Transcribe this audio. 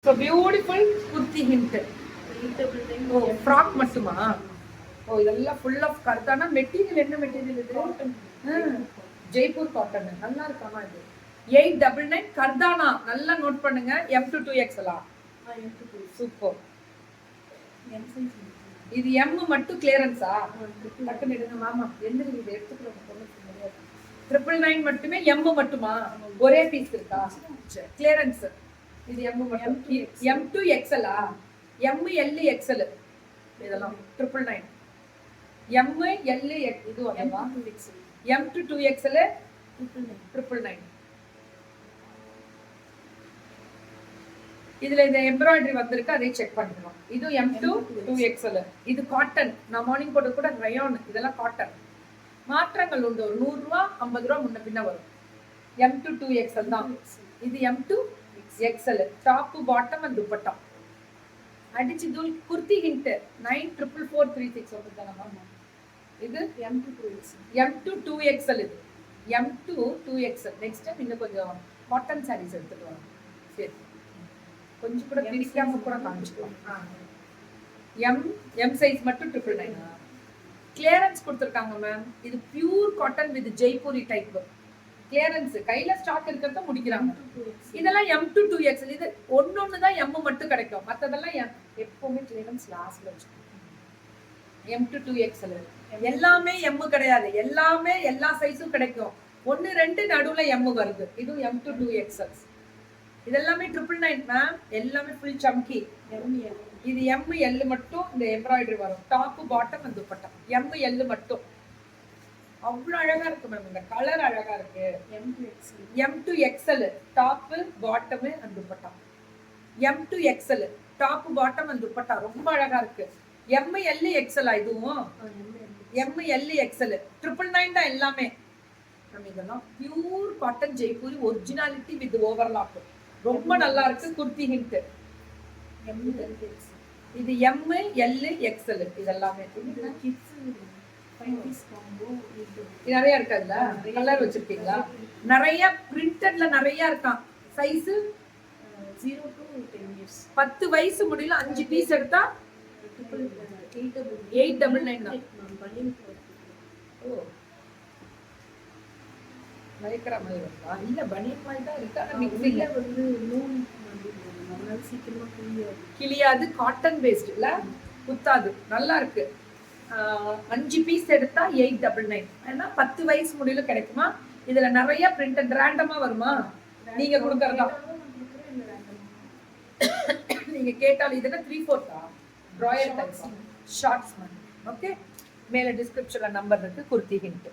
So beautiful kurti ஹிண்ட். Oh frock மட்டுமா? Oh இதெல்லாம் ஃபுல் ஆஃப் கர்தானா. மெட்டீரியல் என்ன மெட்டீரியல் இது? ஜெய்ப்பூர் காட்டன். நல்லா இருக்காமா இது? 899 கர்தானா. நல்லா நோட் பண்ணுங்க. M to 2XL. சூப்பர். இது M மட்டும் கிளியரன்ஸா? டக்குன்னு எடுங்க மாமா. என்ன இது எடுத்துக்கிறோம்? 999 மட்டுமே. M மட்டுமா? ஒரே பீஸ் இருக்கா? கிளியரன்ஸ். இது M மட்டும். M to XL. M L XL இதெல்லாம் 999. M L இது வரவா? M to 2XL 999. இதுல இந்த எம்ப்ராய்டரி வந்திருக்கு, அதை செக் பண்ணிக்கணும். இது M to 2XL. இது காட்டன். நான் மார்னிங் போட்டது கூட ரயான். இதெல்லாம் காட்டன். மாற்றங்கள் உண்டு. ஒரு 100 ரூபா 50 ரூபா முன்ன பின்ன வரும். M to 2XL தான். இது M to XL. Top bottom and dupatta. அடிச்சு தூள் குர்த்தி ஹிண்ட் 944436 வந்துதானமா? இது M to 2XL. M to 2XL இது. M to 2XL. Next time இன்னும் கொஞ்சம் காட்டன் சாரீஸ் எடுத்துட்டு வாங்க. சரி. கொஞ்சம் கூட பிரிக்காம கூட காமிச்சுக்கலாம். M சைஸ் மட்டும் 999. கிளியரன்ஸ் கொடுத்திருக்காங்க மேம். இது pure cotton with Jaipuri type. Clearance கையில ஸ்டாக் இருக்கிறத முடிக்கிறாங்க. இதெல்லாம் M to 2XL. இது ஒன்னொன்னு தான் M மட்டும் கிடைக்கும். மத்ததெல்லாம் எப்பவுமே கிளியரன்ஸ் லாஸ்ட்ல வச்சுக்கோங்க. M to 2XL. எல்லாமே M கிடையாது. எல்லாமே எல்லா சைஸும் கிடைக்கும். 1 2 நடுவுல M வருது. இது M to 2XL. இதெல்லாமே 999 மேம். எல்லாமே ஃபுல் சம்கி. இது M L மட்டும் இந்த எம்ப்ராய்டரி வரும். Top bottom and dupatta. M L மட்டும். அவ்வளவு அழகா இருக்கு மேம். இந்த கலர் அழகா இருக்கு. M to XL. Top bottom and dupatta. M to XL. Top bottom and dupatta ரொம்ப அழகா இருக்கு. M L XL இதுவும் M L XL 999 தான் எல்லாமே. நம்ம இதெல்லாம் pure cotton Jaipuri originality with overlap. ரொம்ப நல்லா இருக்கு. குர்த்தி ஹிண்ட். இது M L XL இதெல்லாமே. நிறைய இருக்காதுல்ல? கலர் வச்சிருக்கீங்களா? நிறைய பிரிண்டட்ல நிறைய இருக்கான். Size 0 to 10 years. 10 வயசு முடியல 5 பீஸ் எடுத்தா 899 தான். ஓ லைக்ரா மாதிரி இருக்கா? இல்ல பனியன் மாதிரி தான் இருக்கு. ஆனா மிக்ஸில வந்து நூல் மாதிரி நம்மளால சீக்கிரமா கிளியாது. காட்டன் பேஸ்ட் இல்ல, குத்தாது. நல்லா இருக்கு. 5 பீஸ் எடுத்தா 899. ஏன்னா 10 வயசு முடியல கிடைக்குமா? இதுல நிறைய பிரிண்ட் ரேண்டமா வருமா? நீங்க கொடுக்கறதா நீங்க கேட்டாலும். இதுல 3/4 ராயல் டைப் ஷார்ட்ஸ். ஓகே, மேல டிஸ்கிரிப்ஷன்ல நம்பர் இருக்கு. குர்த்தி ஹிண்ட்.